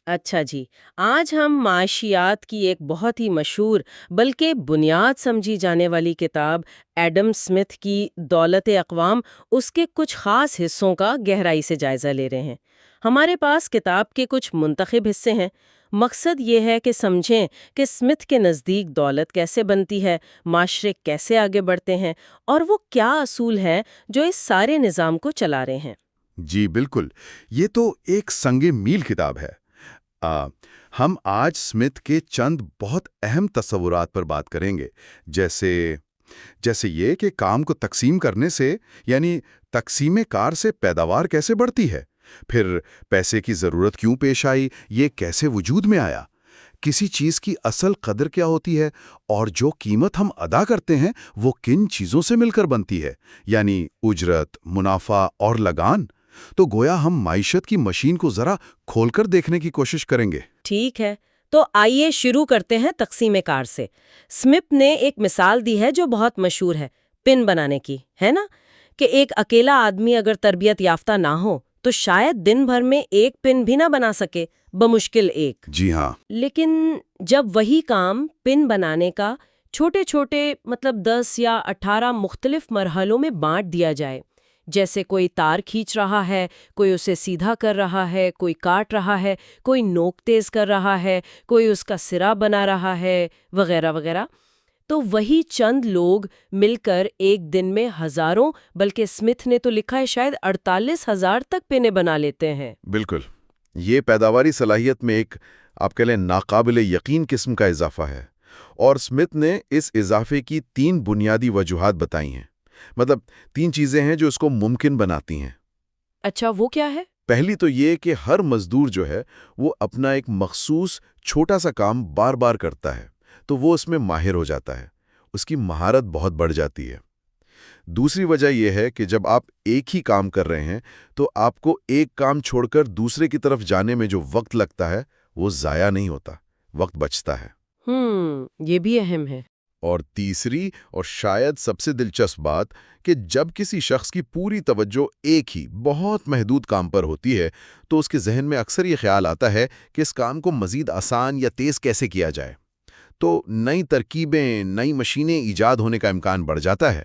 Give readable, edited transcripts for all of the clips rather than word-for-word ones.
اچھا جی، آج ہم معاشیات کی ایک بہت ہی مشہور بلکہ بنیاد سمجھی جانے والی کتاب ایڈم اسمتھ کی دولت اقوام اس کے کچھ خاص حصوں کا گہرائی سے جائزہ لے رہے ہیں۔ ہمارے پاس کتاب کے کچھ منتخب حصے ہیں۔ مقصد یہ ہے کہ سمجھیں کہ اسمتھ کے نزدیک دولت کیسے بنتی ہے، معاشرے کیسے آگے بڑھتے ہیں، اور وہ کیا اصول ہیں جو اس سارے نظام کو چلا رہے ہیں۔ جی بالکل، یہ تو ایک سنگ میل کتاب ہے۔ آ, ہم آج اسمتھ کے چند بہت اہم تصورات پر بات کریں گے، جیسے جیسے یہ کہ کام کو تقسیم کرنے سے، یعنی تقسیم کار سے پیداوار کیسے بڑھتی ہے، پھر پیسے کی ضرورت کیوں پیش آئی، یہ کیسے وجود میں آیا، کسی چیز کی اصل قدر کیا ہوتی ہے، اور جو قیمت ہم ادا کرتے ہیں وہ کن چیزوں سے مل کر بنتی ہے، یعنی اجرت، منافع اور لگان۔ تو گویا ہم معیشت کی مشین کو ذرا کھول کر دیکھنے کی کوشش کریں گے۔ ٹھیک ہے، تو آئیے شروع کرتے ہیں تقسیم کار سے۔ اسمتھ نے ایک مثال دی ہے جو بہت مشہور ہے، پن بنانے کی، ہے نا؟ کہ ایک اکیلا آدمی اگر تربیت یافتہ نہ ہو تو شاید دن بھر میں ایک پن بھی نہ بنا سکے، بمشکل ایک۔ جی ہاں، لیکن جب وہی کام پن بنانے کا چھوٹے چھوٹے 10 یا 18 مختلف مرحلوں میں بانٹ دیا جائے، جیسے کوئی تار کھینچ رہا ہے، کوئی اسے سیدھا کر رہا ہے، کوئی کاٹ رہا ہے، کوئی نوک تیز کر رہا ہے، کوئی اس کا سرا بنا رہا ہے، وغیرہ وغیرہ، تو وہی چند لوگ مل کر ایک دن میں ہزاروں، بلکہ اسمتھ نے تو لکھا ہے شاید 48,000 تک پنے بنا لیتے ہیں۔ بالکل، یہ پیداواری صلاحیت میں ایک آپ کہہ لیں ناقابل یقین قسم کا اضافہ ہے، اور اسمتھ نے اس اضافے کی 3 بنیادی وجوہات بتائی ہیں۔ مطلب 3 چیزیں ہیں جو اس کو ممکن بناتی ہیں۔ اچھا، وہ کیا ہے؟ پہلی تو یہ کہ ہر مزدور جو ہے وہ اپنا ایک مخصوص چھوٹا سا کام بار بار کرتا ہے، تو وہ اس میں ماہر ہو جاتا ہے، اس کی مہارت بہت بڑھ جاتی ہے۔ دوسری وجہ یہ ہے کہ جب آپ ایک ہی کام کر رہے ہیں تو آپ کو ایک کام چھوڑ کر دوسرے کی طرف جانے میں جو وقت لگتا ہے وہ ضائع نہیں ہوتا، وقت بچتا ہے۔ یہ بھی اہم ہے۔ اور تیسری اور شاید سب سے دلچسپ بات کہ جب کسی شخص کی پوری توجہ ایک ہی بہت محدود کام پر ہوتی ہے تو اس کے ذہن میں اکثر یہ خیال آتا ہے کہ اس کام کو مزید آسان یا تیز کیسے کیا جائے، تو نئی ترکیبیں، نئی مشینیں ایجاد ہونے کا امکان بڑھ جاتا ہے۔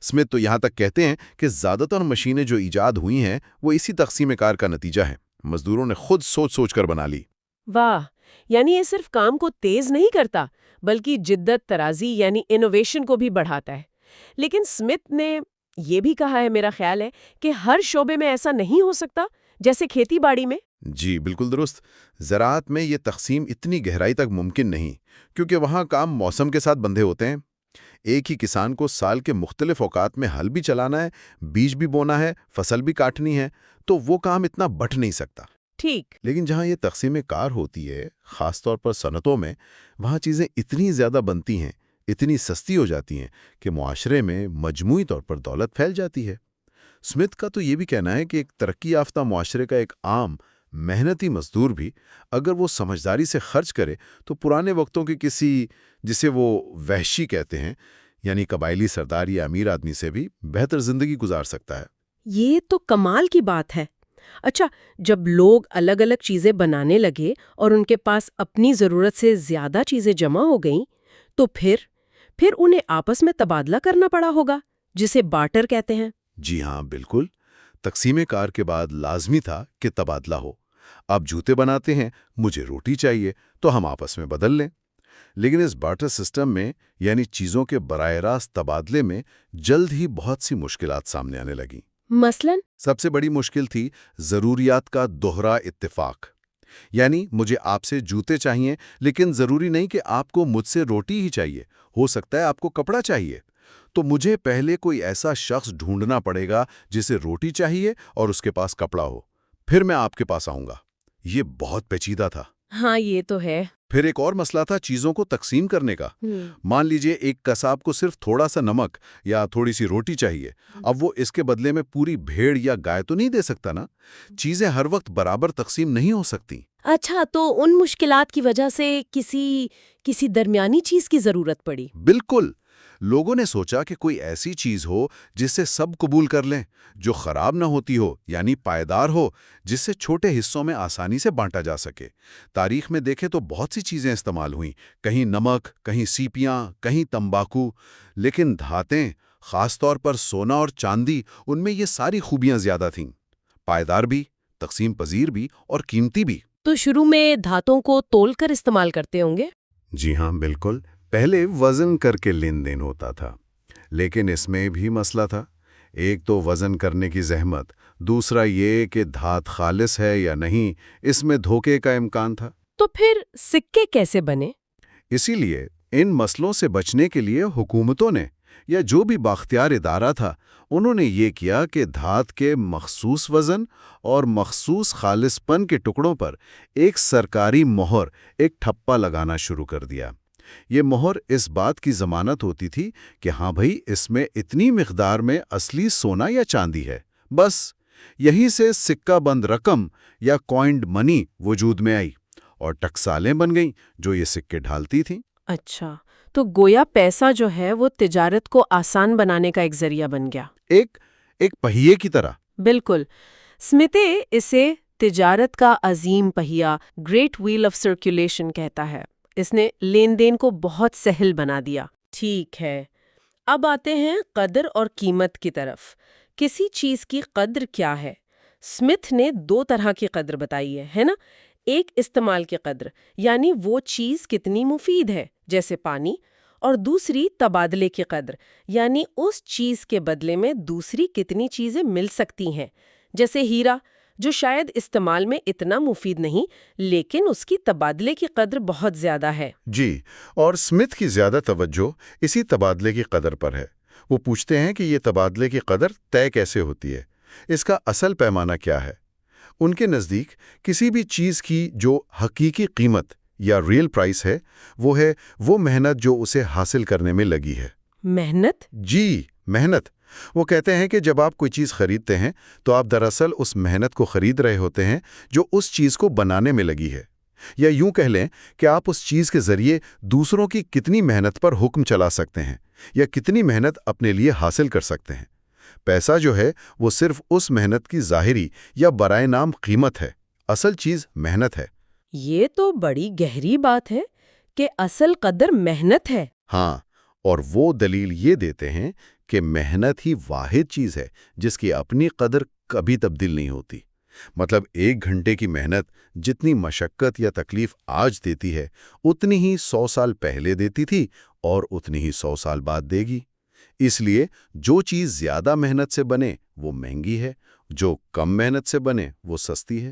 اسمتھ تو یہاں تک کہتے ہیں کہ زیادہ تر مشینیں جو ایجاد ہوئی ہیں وہ اسی تقسیم کار کا نتیجہ ہے، مزدوروں نے خود سوچ سوچ کر بنا لی۔ واہ، یعنی یہ صرف کام کو تیز نہیں کرتا بلکہ جدت ترازی یعنی انوویشن کو بھی بڑھاتا ہے۔ لیکن اسمتھ نے یہ بھی کہا ہے، میرا خیال ہے، کہ ہر شعبے میں ایسا نہیں ہو سکتا، جیسے کھیتی باڑی میں۔ جی بالکل درست، زراعت میں یہ تقسیم اتنی گہرائی تک ممکن نہیں، کیونکہ وہاں کام موسم کے ساتھ بندھے ہوتے ہیں۔ ایک ہی کسان کو سال کے مختلف اوقات میں ہل بھی چلانا ہے، بیج بھی بونا ہے، فصل بھی کاٹنی ہے، تو وہ کام اتنا بٹ نہیں سکتا۔ ٹھیک۔ لیکن جہاں یہ تقسیم کار ہوتی ہے، خاص طور پر صنعتوں میں، وہاں چیزیں اتنی زیادہ بنتی ہیں، اتنی سستی ہو جاتی ہیں کہ معاشرے میں مجموعی طور پر دولت پھیل جاتی ہے۔ اسمتھ کا تو یہ بھی کہنا ہے کہ ایک ترقی یافتہ معاشرے کا ایک عام محنتی مزدور بھی اگر وہ سمجھداری سے خرچ کرے تو پرانے وقتوں کے کسی، جسے وہ وحشی کہتے ہیں، یعنی قبائلی سردار یا امیر آدمی سے بھی بہتر زندگی گزار سکتا ہے۔ یہ تو کمال کی بات ہے۔ اچھا، جب لوگ الگ الگ چیزیں بنانے لگے اور ان کے پاس اپنی ضرورت سے زیادہ چیزیں جمع ہو گئیں تو پھر انہیں آپس میں تبادلہ کرنا پڑا ہوگا، جسے بارٹر کہتے ہیں۔ جی ہاں بالکل، تقسیم کار کے بعد لازمی تھا کہ تبادلہ ہو۔ آپ جوتے بناتے ہیں، مجھے روٹی چاہیے، تو ہم آپس میں بدل لیں۔ لیکن اس بارٹر سسٹم میں، یعنی چیزوں کے براہ راست تبادلے میں، جلد ہی بہت سی مشکلات سامنے آنے لگیں۔ مثلاً؟ سب سے بڑی مشکل تھی ضروریات کا دوہرا اتفاق، یعنی مجھے آپ سے جوتے چاہیے لیکن ضروری نہیں کہ آپ کو مجھ سے روٹی ہی چاہیے، ہو سکتا ہے آپ کو کپڑا چاہیے، تو مجھے پہلے کوئی ایسا شخص ڈھونڈنا پڑے گا جسے روٹی چاہیے اور اس کے پاس کپڑا ہو، پھر میں آپ کے پاس آؤں گا۔ یہ بہت پیچیدہ تھا۔ ہاں، یہ تو ہے۔ پھر ایک اور مسئلہ تھا چیزوں کو تقسیم کرنے کا۔ مان لیجئے ایک قصاب کو صرف تھوڑا سا نمک یا تھوڑی سی روٹی چاہیے، اب وہ اس کے بدلے میں پوری بھیڑ یا گائے تو نہیں دے سکتا نا۔ چیزیں ہر وقت برابر تقسیم نہیں ہو سکتی۔ اچھا، تو ان مشکلات کی وجہ سے کسی درمیانی چیز کی ضرورت پڑی۔ بالکل، لوگوں نے سوچا کہ کوئی ایسی چیز ہو جسے سب قبول کر لیں، جو خراب نہ ہوتی ہو، یعنی پائیدار ہو، جس سے چھوٹے حصوں میں آسانی سے بانٹا جا سکے۔ تاریخ میں دیکھیں تو بہت سی چیزیں استعمال ہوئیں، کہیں نمک، کہیں سیپیاں، کہیں تمباکو، لیکن دھاتیں، خاص طور پر سونا اور چاندی، ان میں یہ ساری خوبیاں زیادہ تھیں، پائیدار بھی، تقسیم پذیر بھی اور قیمتی بھی۔ تو شروع میں دھاتوں کو تول کر استعمال کرتے ہوں گے؟ جی ہاں، بالکل۔ پہلے وزن کر کے لین دین ہوتا تھا، لیکن اس میں بھی مسئلہ تھا۔ ایک تو وزن کرنے کی زحمت، دوسرا یہ کہ دھات خالص ہے یا نہیں، اس میں دھوکے کا امکان تھا۔ تو پھر سکے کیسے بنے؟ اسی لیے ان مسئلوں سے بچنے کے لیے حکومتوں نے یا جو بھی بااختیار ادارہ تھا، انہوں نے یہ کیا کہ دھات کے مخصوص وزن اور مخصوص خالص پن کے ٹکڑوں پر ایک سرکاری مہر، ایک ٹھپا لگانا شروع کر دیا۔ یہ مہر اس بات کی ضمانت ہوتی تھی کہ ہاں بھئی، اس میں اتنی مقدار میں اصلی سونا یا چاندی ہے۔ بس یہیں سے سکہ بند رقم یا کوائنڈ منی وجود میں آئی اور ٹکسالیں بن گئیں جو یہ سکے ڈھالتی تھیں۔ اچھا، تو گویا پیسہ جو ہے وہ تجارت کو آسان بنانے کا ایک ذریعہ بن گیا۔ ایک پہیے کی طرح۔ بالکل۔ اسمتھے اسے تجارت کا عظیم پہیہ، گریٹ وہیل آف سرکولیشن کہتا ہے۔ اس نے لین دین کو بہت سہل بنا دیا۔ ٹھیک ہے، اب آتے ہیں قدر اور قیمت کی طرف۔ کسی چیز کی قدر کیا ہے؟ اسمتھ نے دو طرح کی قدر بتائی ہے نا؟ ایک استعمال کی قدر، یعنی وہ چیز کتنی مفید ہے، جیسے پانی، اور دوسری تبادلے کی قدر، یعنی اس چیز کے بدلے میں دوسری کتنی چیزیں مل سکتی ہیں، جیسے ہیرا، جو شاید استعمال میں اتنا مفید نہیں لیکن اس کی تبادلے کی قدر بہت زیادہ ہے۔ جی، اور اسمتھ کی زیادہ توجہ اسی تبادلے کی قدر پر ہے۔ وہ پوچھتے ہیں کہ یہ تبادلے کی قدر طے کیسے ہوتی ہے، اس کا اصل پیمانہ کیا ہے۔ ان کے نزدیک کسی بھی چیز کی جو حقیقی قیمت یا ریئل پرائس ہے وہ محنت جو اسے حاصل کرنے میں لگی ہے۔ محنت؟ جی، محنت۔ وہ کہتے ہیں کہ جب آپ کوئی چیز خریدتے ہیں تو آپ دراصل اس محنت کو خرید رہے ہوتے ہیں جو اس چیز کو بنانے میں لگی ہے، یا یوں کہہ لیں کہ آپ اس چیز کے ذریعے دوسروں کی کتنی محنت پر حکم چلا سکتے ہیں یا کتنی محنت اپنے لیے حاصل کر سکتے ہیں۔ پیسہ جو ہے وہ صرف اس محنت کی ظاہری یا برائے نام قیمت ہے، اصل چیز محنت ہے۔ یہ تو بڑی گہری بات ہے کہ اصل قدر محنت ہے۔ ہاں، اور وہ دلیل یہ دیتے ہیں کہ محنت ہی واحد چیز ہے جس کی اپنی قدر کبھی تبدیل نہیں ہوتی۔ مطلب 1 گھنٹے کی محنت جتنی مشقت یا تکلیف آج دیتی ہے، اتنی ہی 100 سال پہلے دیتی تھی اور اتنی ہی 100 سال بعد دے گی۔ اس لیے جو چیز زیادہ محنت سے بنے وہ مہنگی ہے، جو کم محنت سے بنے وہ سستی ہے۔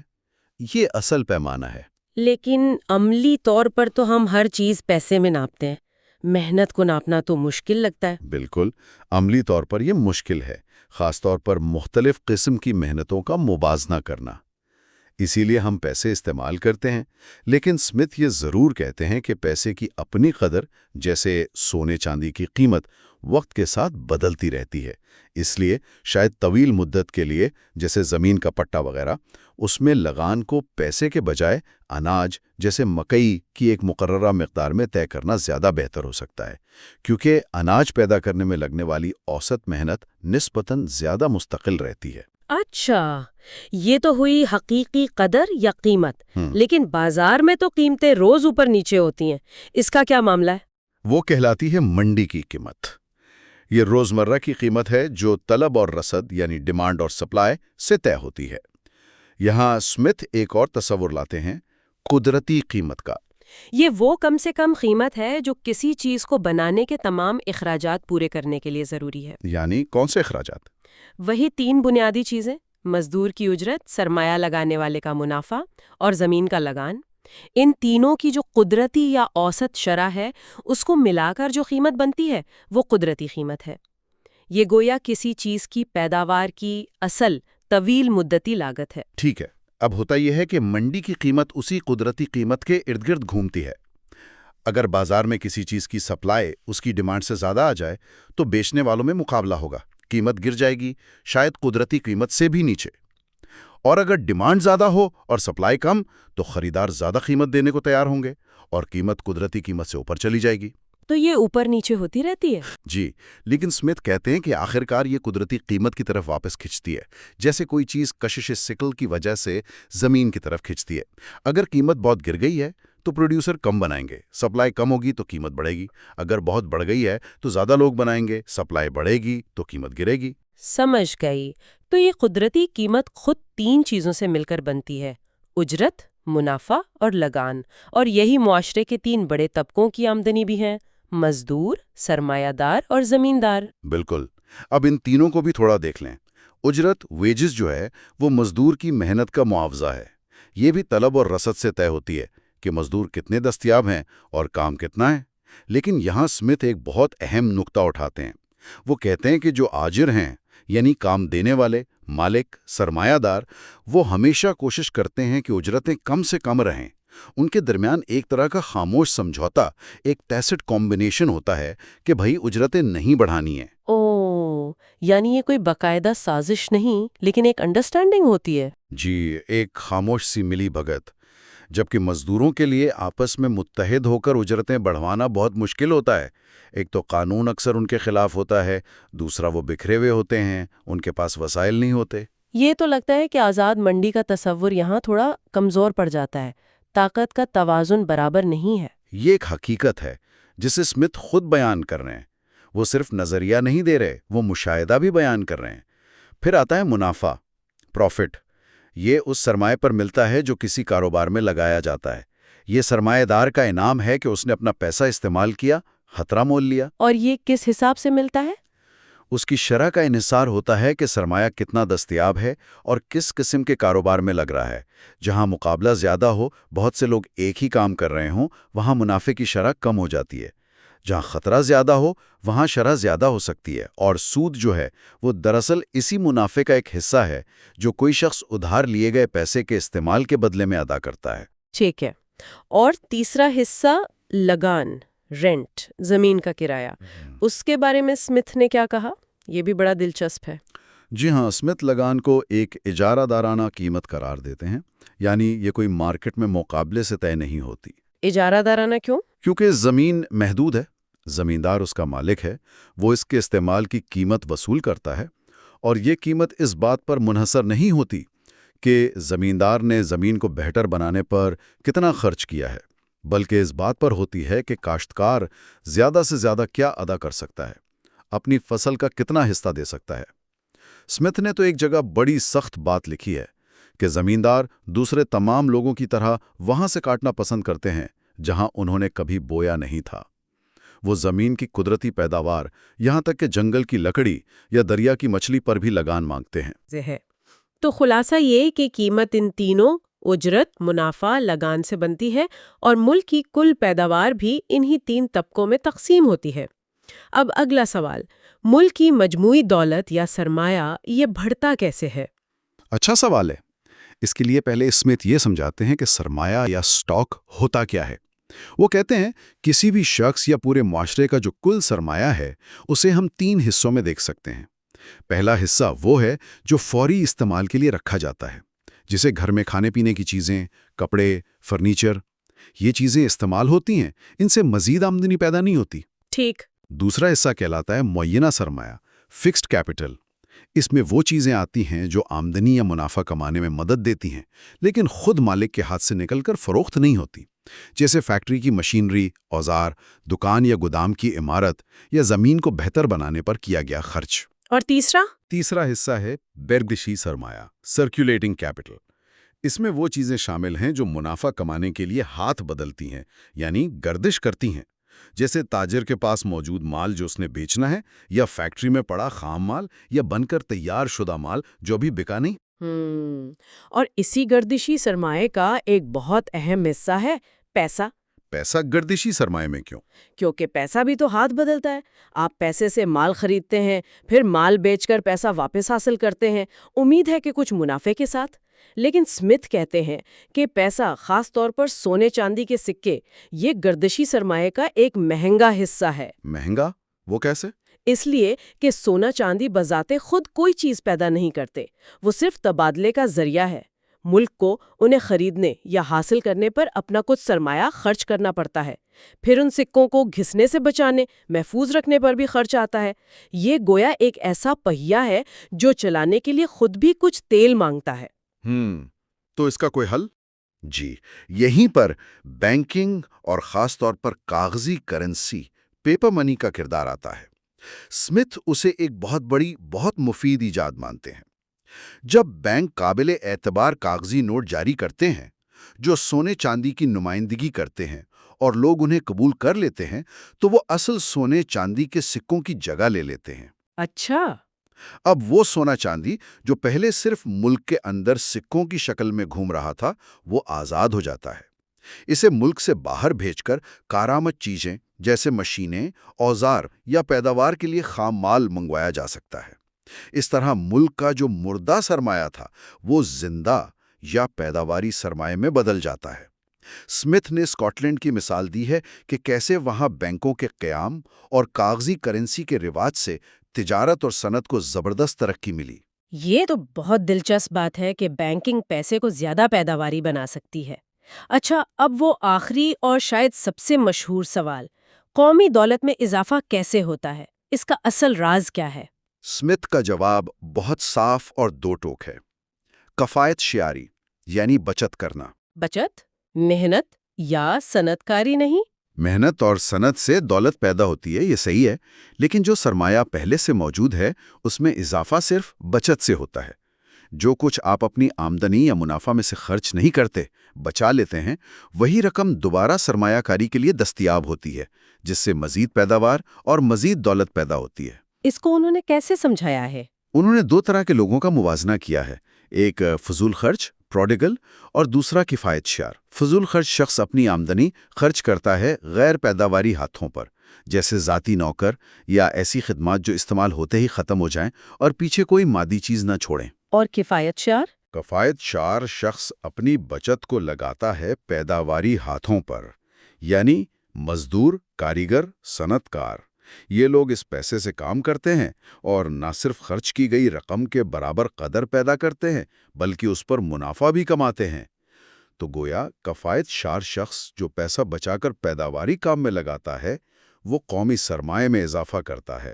یہ اصل پیمانہ ہے۔ لیکن عملی طور پر تو ہم ہر چیز پیسے میں ناپتے ہیں، محنت کو ناپنا تو مشکل لگتا ہے۔ بالکل، عملی طور پر یہ مشکل ہے، خاص طور پر مختلف قسم کی محنتوں کا موازنہ کرنا۔ اسی لیے ہم پیسے استعمال کرتے ہیں، لیکن اسمتھ یہ ضرور کہتے ہیں کہ پیسے کی اپنی قدر، جیسے سونے چاندی کی قیمت، وقت کے ساتھ بدلتی رہتی ہے۔ اس لیے شاید طویل مدت کے لیے، جیسے زمین کا پٹا وغیرہ، اس میں لگان کو پیسے کے بجائے اناج جیسے مکئی کی ایک مقررہ مقدار میں طے کرنا زیادہ بہتر ہو سکتا ہے، کیونکہ اناج پیدا کرنے میں لگنے والی اوسط محنت نسبتاً زیادہ مستقل رہتی ہے۔ اچھا، یہ تو ہوئی حقیقی قدر یا قیمت، لیکن بازار میں تو قیمتیں روز اوپر نیچے ہوتی ہیں، اس کا کیا معاملہ ہے؟ وہ کہلاتی ہے منڈی کی قیمت۔ یہ روزمرہ کی قیمت ہے جو طلب اور رسد یعنی ڈیمانڈ اور سپلائی سے طے ہوتی ہے۔ یہاں اسمتھ ایک اور تصور لاتے ہیں، قدرتی قیمت کا۔ یہ وہ کم سے کم قیمت ہے جو کسی چیز کو بنانے کے تمام اخراجات پورے کرنے کے لیے ضروری ہے۔ یعنی کون سے اخراجات؟ وہی 3 بنیادی چیزیں: مزدور کی اجرت، سرمایہ لگانے والے کا منافع اور زمین کا لگان۔ ان تینوں کی جو قدرتی یا اوسط شرح ہے، اس کو ملا کر جو قیمت بنتی ہے وہ قدرتی قیمت ہے۔ یہ گویا کسی چیز کی پیداوار کی اصل طویل مدتی لاگت ہے۔ ٹھیک ہے، اب ہوتا یہ ہے کہ منڈی کی قیمت اسی قدرتی قیمت کے ارد گرد گھومتی ہے۔ اگر بازار میں کسی چیز کی سپلائی اس کی ڈیمانڈ سے زیادہ آ جائے تو بیچنے والوں میں مقابلہ ہوگا، قیمت گر جائے گی، شاید قدرتی قیمت سے بھی نیچے۔ اور اگر ڈیمانڈ زیادہ ہو اور سپلائی کم تو خریدار زیادہ قیمت دینے کو تیار ہوں گے اور قیمت قدرتی قیمت سے اوپر چلی جائے گی۔ تو یہ اوپر نیچے ہوتی رہتی ہے۔ جی، لیکن اسمتھ کہتے ہیں کہ آخرکار یہ قدرتی قیمت کی طرف واپس کھنچتی ہے، جیسے کوئی چیز کشش سکل کی وجہ سے زمین کی طرف کھنچتی ہے۔ اگر قیمت بہت گر گئی ہے تو پروڈیوسر کم بنائیں گے، سپلائی کم ہوگی تو قیمت بڑھے گی۔ اگر بہت بڑھ گئی ہے تو زیادہ لوگ بنائیں گے، سپلائی بڑھے گی تو قیمت گرے گی۔ سمجھ گئی۔ تو یہ قدرتی قیمت خود 3 چیزوں سے مل کر بنتی ہے: اجرت، منافع اور لگان، اور یہی معاشرے کے 3 بڑے طبقوں کی آمدنی بھی ہیں: مزدور، سرمایہ دار اور زمیندار۔ بالکل۔ اب ان تینوں کو بھی تھوڑا دیکھ لیں۔ اجرت، ویجز جو ہے وہ مزدور کی محنت کا معاوضہ ہے۔ یہ بھی طلب اور رسد سے طے ہوتی ہے کہ مزدور کتنے دستیاب ہیں اور کام کتنا ہے۔ لیکن یہاں اسمتھ ایک بہت اہم نقطہ اٹھاتے ہیں۔ وہ کہتے ہیں کہ جو آجر ہیں، یعنی کام دینے والے، مالک، سرمایہ دار، وہ ہمیشہ کوشش کرتے ہیں کہ اجرتیں کم سے کم رہیں۔ ان کے درمیان ایک طرح کا خاموش سمجھوتا، ایک ٹیسٹ کمبینیشن ہوتا ہے کہ بھائی اجرتیں نہیں بڑھانی ہیں۔ اوہ، یعنی یہ کوئی باقاعدہ سازش نہیں لیکن ایک انڈرسٹینڈنگ ہوتی ہے۔ جی، ایک خاموش سی ملی بھگت۔ جبکہ مزدوروں کے لیے آپس میں متحد ہو کر اجرتیں بڑھوانا بہت مشکل ہوتا ہے۔ ایک تو قانون اکثر ان کے خلاف ہوتا ہے، دوسرا وہ بکھرے ہوئے ہوتے ہیں، ان کے پاس وسائل نہیں ہوتے۔ یہ تو لگتا ہے کہ آزاد منڈی کا تصور یہاں تھوڑا کمزور پڑ جاتا ہے، طاقت کا توازن برابر نہیں ہے۔ یہ ایک حقیقت ہے جسے اسمتھ خود بیان کر رہے ہیں۔ وہ صرف نظریہ نہیں دے رہے، وہ مشاہدہ بھی بیان کر رہے ہیں۔ پھر آتا ہے منافع، پروفٹ۔ یہ اس سرمایہ پر ملتا ہے جو کسی کاروبار میں لگایا جاتا ہے۔ یہ سرمایہ دار کا انعام ہے کہ اس نے اپنا پیسہ استعمال کیا، خطرہ مول لیا۔ اور یہ کس حساب سے ملتا ہے؟ اس کی شرح کا انحصار ہوتا ہے کہ سرمایہ کتنا دستیاب ہے اور کس قسم کے کاروبار میں لگ رہا ہے۔ جہاں مقابلہ زیادہ ہو، بہت سے لوگ ایک ہی کام کر رہے ہوں، وہاں منافع کی شرح کم ہو جاتی ہے۔ جہاں خطرہ زیادہ ہو، وہاں شرح زیادہ ہو سکتی ہے، اور سود جو ہے وہ دراصل اسی منافع کا ایک حصہ ہے جو کوئی شخص ادھار لیے گئے پیسے کے استعمال کے بدلے میں ادا کرتا ہے۔ ٹھیک ہے۔ اور تیسرا حصہ لگان، رینٹ، زمین کا کرایہ، اس کے بارے میں اسمتھ نے کیا کہا؟ یہ بھی بڑا دلچسپ ہے۔ جی ہاں، اسمتھ لگان کو ایک اجارہ دارانہ قیمت قرار دیتے ہیں، یعنی یہ کوئی مارکیٹ میں مقابلے سے طے نہیں ہوتی۔ اجارہ دارانہ کیوں؟ کیونکہ زمین محدود ہے، زمیندار اس کا مالک ہے، وہ اس کے استعمال کی قیمت وصول کرتا ہے، اور یہ قیمت اس بات پر منحصر نہیں ہوتی کہ زمیندار نے زمین کو بہتر بنانے پر کتنا خرچ کیا ہے، بلکہ اس بات پر ہوتی ہے کہ کاشتکار زیادہ سے زیادہ کیا ادا کر سکتا ہے، اپنی فصل کا کتنا حصہ دے سکتا ہے۔ اسمتھ نے تو ایک جگہ بڑی سخت بات لکھی ہے کہ زمیندار دوسرے تمام لوگوں کی طرح وہاں سے کاٹنا پسند کرتے ہیں جہاں انہوں نے کبھی بویا نہیں تھا۔ وہ زمین کی قدرتی پیداوار، یہاں تک کہ جنگل کی لکڑی یا دریا کی مچھلی پر بھی لگان مانگتے ہیں۔ تو خلاصہ یہ کہ قیمت ان تینوں، اجرت، منافع، لگان سے بنتی ہے، اور ملک کی کل پیداوار بھی انہی 3 طبقوں میں تقسیم ہوتی ہے۔ اب اگلا سوال، ملک کی مجموعی دولت یا سرمایہ یہ بڑھتا کیسے ہے؟ اچھا سوال ہے۔ اس کے لیے پہلے اسمتھ یہ سمجھاتے ہیں کہ سرمایہ یا سٹاک ہوتا کیا ہے۔ وہ کہتے ہیں کسی بھی شخص یا پورے معاشرے کا جو کل سرمایہ ہے اسے ہم 3 حصوں میں دیکھ سکتے ہیں۔ پہلا حصہ وہ ہے جو فوری استعمال کے لیے رکھا جاتا ہے، جسے گھر میں کھانے پینے کی چیزیں، کپڑے، فرنیچر، یہ چیزیں استعمال ہوتی ہیں، ان سے مزید آمدنی پیدا نہیں ہوتی۔ ٹھیک۔ دوسرا حصہ کہلاتا ہے معینہ سرمایہ، فکسڈ کیپٹل۔ اس میں وہ چیزیں آتی ہیں جو آمدنی یا منافع کمانے میں مدد دیتی ہیں، لیکن خود مالک کے ہاتھ سے نکل کر فروخت نہیں ہوتی، جیسے فیکٹری کی مشینری، اوزار، دکان یا گودام کی عمارت، یا زمین کو بہتر بنانے پر کیا گیا خرچ۔ اور تیسرا حصہ ہے گردشی سرمایہ، سرکولیٹنگ کیپٹل۔ اس میں وہ چیزیں شامل ہیں جو منافع کمانے کے لیے ہاتھ بدلتی ہیں، یعنی گردش کرتی ہیں، جیسے تاجر کے پاس موجود مال جو اس نے بیچنا ہے، یا فیکٹری میں پڑا خام مال یا بن کر تیار شدہ مال جو ابھی بکا نہیں۔ اور اسی گردشی سرمایہ کا ایک بہت اہم حصہ ہے پیسہ۔ پیسہ گردشی سرمایہ میں کیوں؟ کیونکہ پیسہ بھی تو ہاتھ بدلتا ہے۔ آپ پیسے سے مال خریدتے ہیں، پھر مال بیچ کر پیسہ واپس حاصل کرتے ہیں، امید ہے کہ کچھ منافع کے ساتھ۔ لیکن اسمتھ کہتے ہیں کہ پیسہ، خاص طور پر سونے چاندی کے سکے، یہ گردشی سرمایہ کا ایک مہنگا حصہ ہے۔ مہنگا؟ وہ کیسے؟ اس لیے کہ سونا چاندی بذات خود کوئی چیز پیدا نہیں کرتے، وہ صرف تبادلے کا ذریعہ ہے۔ ملک کو انہیں خریدنے یا حاصل کرنے پر اپنا کچھ سرمایہ خرچ کرنا پڑتا ہے، پھر ان سکوں کو گھسنے سے بچانے، محفوظ رکھنے پر بھی خرچ آتا ہے۔ یہ گویا ایک ایسا پہیہ ہے جو چلانے کے لیے خود بھی کچھ تیل مانگتا ہے۔ تو اس کا کوئی حل؟ جی، یہیں پر بینکنگ اور خاص طور پر کاغذی کرنسی، پیپر منی کا کردار آتا ہے۔ اسمتھ اسے ایک بہت بڑی، بہت مفید ایجاد مانتے ہیں۔ جب بینک قابل اعتبار کاغذی نوٹ جاری کرتے ہیں جو سونے چاندی کی نمائندگی کرتے ہیں اور لوگ انہیں قبول کر لیتے ہیں، تو وہ اصل سونے چاندی کے سکوں کی جگہ لے لیتے ہیں۔ اچھا۔ اب وہ سونا چاندی جو پہلے صرف ملک کے اندر سکوں کی شکل میں گھوم رہا تھا، وہ آزاد ہو جاتا ہے۔ اسے ملک سے باہر بھیج کر کارآمد چیزیں جیسے مشینیں، اوزار یا پیداوار کے لیے خام مال منگوایا جا سکتا ہے۔ اس طرح ملک کا جو مردہ سرمایہ تھا وہ زندہ یا پیداواری سرمایہ میں بدل جاتا ہے۔ اسمتھ نے اسکاٹ لینڈ کی مثال دی ہے کہ کیسے وہاں بینکوں کے قیام اور کاغذی کرنسی کے رواج سے تجارت اور صنعت کو زبردست ترقی ملی۔ یہ تو بہت دلچسپ بات ہے کہ بینکنگ پیسے کو زیادہ پیداواری بنا سکتی ہے۔ اچھا، اب وہ آخری اور شاید سب سے مشہور سوال، قومی دولت میں اضافہ کیسے ہوتا ہے؟ اس کا اصل راز کیا ہے؟ اسمتھ کا جواب بہت صاف اور دو ٹوک ہے۔ کفایت شعاری، یعنی بچت کرنا۔ بچت، محنت یا صنعت کاری نہیں؟ محنت اور صنعت سے دولت پیدا ہوتی ہے، یہ صحیح ہے، لیکن جو سرمایہ پہلے سے موجود ہے اس میں اضافہ صرف بچت سے ہوتا ہے۔ جو کچھ آپ اپنی آمدنی یا منافع میں سے خرچ نہیں کرتے، بچا لیتے ہیں، وہی رقم دوبارہ سرمایہ کاری کے لیے دستیاب ہوتی ہے، جس سے مزید پیداوار اور مزید دولت پیدا ہوتی ہے۔ اس کو انہوں نے کیسے سمجھایا ہے؟ انہوں نے دو طرح کے لوگوں کا موازنہ کیا ہے، ایک فضول خرچ پروڈیگل اور دوسرا کفایت شعار۔ فضول خرچ شخص اپنی آمدنی خرچ کرتا ہے غیر پیداواری ہاتھوں پر، جیسے ذاتی نوکر یا ایسی خدمات جو استعمال ہوتے ہی ختم ہو جائیں اور پیچھے کوئی مادی چیز نہ چھوڑیں۔ اور کفایت شعار؟ کفایت شعار شخص اپنی بچت کو لگاتا ہے پیداواری ہاتھوں پر، یعنی مزدور، کاریگر، صنعت کار۔ یہ لوگ اس پیسے سے کام کرتے ہیں اور نہ صرف خرچ کی گئی رقم کے برابر قدر پیدا کرتے ہیں بلکہ اس پر منافع بھی کماتے ہیں۔ تو گویا کفایت شعار شخص جو پیسہ بچا کر پیداواری کام میں لگاتا ہے، وہ قومی سرمایہ میں اضافہ کرتا ہے۔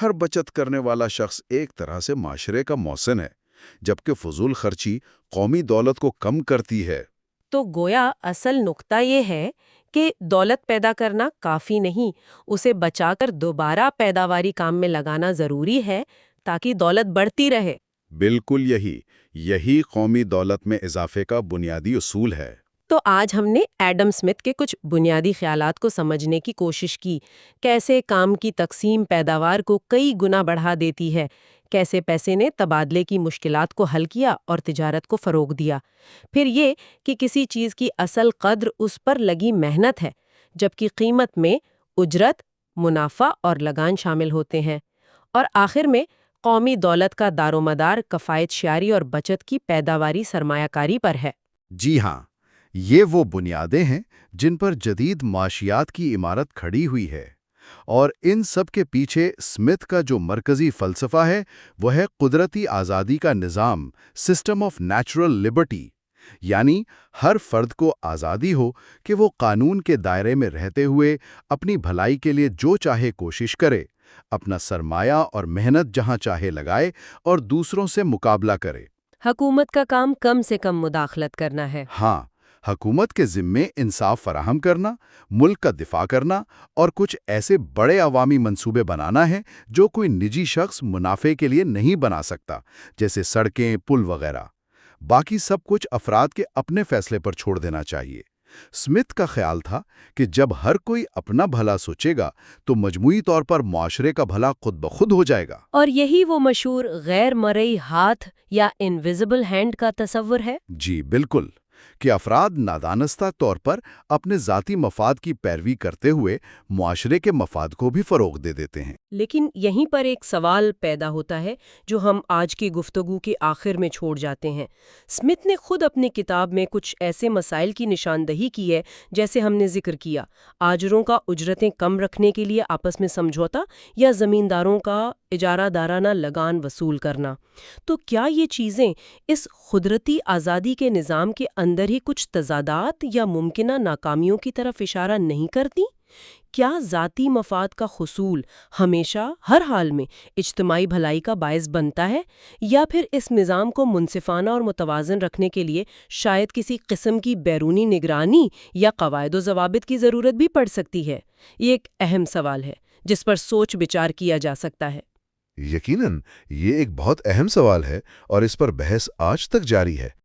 ہر بچت کرنے والا شخص ایک طرح سے معاشرے کا محسن ہے، جبکہ فضول خرچی قومی دولت کو کم کرتی ہے۔ تو گویا اصل نقطہ یہ ہے کہ دولت پیدا کرنا کافی نہیں، اسے بچا کر دوبارہ پیداواری کام میں لگانا ضروری ہے تاکہ دولت بڑھتی رہے۔ بالکل یہی قومی دولت میں اضافے کا بنیادی اصول ہے۔ تو آج ہم نے ایڈم اسمتھ کے کچھ بنیادی خیالات کو سمجھنے کی کوشش کی، کیسے کام کی تقسیم پیداوار کو کئی گنا بڑھا دیتی ہے، کیسے پیسے نے تبادلے کی مشکلات کو حل کیا اور تجارت کو فروغ دیا، پھر یہ کہ کسی چیز کی اصل قدر اس پر لگی محنت ہے، جبکہ قیمت میں اجرت، منافع اور لگان شامل ہوتے ہیں، اور آخر میں قومی دولت کا دار و مدار کفایت شعاری اور بچت کی پیداواری سرمایہ کاری پر ہے۔ جی ہاں، یہ وہ بنیادیں ہیں جن پر جدید معاشیات کی عمارت کھڑی ہوئی ہے، اور ان سب کے پیچھے اسمتھ کا جو مرکزی فلسفہ ہے وہ ہے قدرتی آزادی کا نظام، سسٹم آف نیچرل لبرٹی، یعنی ہر فرد کو آزادی ہو کہ وہ قانون کے دائرے میں رہتے ہوئے اپنی بھلائی کے لیے جو چاہے کوشش کرے، اپنا سرمایہ اور محنت جہاں چاہے لگائے اور دوسروں سے مقابلہ کرے۔ حکومت کا کام کم سے کم مداخلت کرنا ہے۔ ہاں، حکومت کے ذمے انصاف فراہم کرنا، ملک کا دفاع کرنا اور کچھ ایسے بڑے عوامی منصوبے بنانا ہے جو کوئی نجی شخص منافع کے لیے نہیں بنا سکتا، جیسے سڑکیں، پل وغیرہ۔ باقی سب کچھ افراد کے اپنے فیصلے پر چھوڑ دینا چاہیے۔ اسمتھ کا خیال تھا کہ جب ہر کوئی اپنا بھلا سوچے گا تو مجموعی طور پر معاشرے کا بھلا خود بخود ہو جائے گا۔ اور یہی وہ مشہور غیر مرئی ہاتھ یا انویزیبل ہینڈ کا تصور ہے۔ جی بالکل، کہ افراد نادانستہ طور پر اپنے ذاتی مفاد کی پیروی کرتے ہوئے معاشرے کے مفاد کو بھی فروغ دے دیتے ہیں۔ لیکن یہیں پر ایک سوال پیدا ہوتا ہے جو ہم آج کی گفتگو کے آخر میں چھوڑ جاتے ہیں۔ اسمتھ نے خود اپنی کتاب میں کچھ ایسے مسائل کی نشاندہی کی ہے جیسے ہم نے ذکر کیا، آجروں کا اجرتیں کم رکھنے کے لیے آپس میں سمجھوتا یا زمینداروں کا اجارہ دارانہ لگان وصول کرنا۔ تو کیا یہ چیزیں اس قدرتی آزادی کے نظام کے اندر ہی کچھ تضادات یا ممکنہ ناکامیوں کی طرف اشارہ نہیں کرتی؟ کیا ذاتی مفاد کا حصول ہمیشہ ہر حال میں اجتماعی بھلائی کا باعث بنتا ہے، یا پھر اس نظام کو منصفانہ اور متوازن رکھنے کے لیے شاید کسی قسم کی بیرونی نگرانی یا قواعد و ضوابط کی ضرورت بھی پڑ سکتی ہے؟ یہ ایک اہم سوال ہے جس پر سوچ بچار کیا جا سکتا ہے۔ یقیناً یہ ایک بہت اہم سوال ہے اور اس پر بحث آج تک جاری ہے۔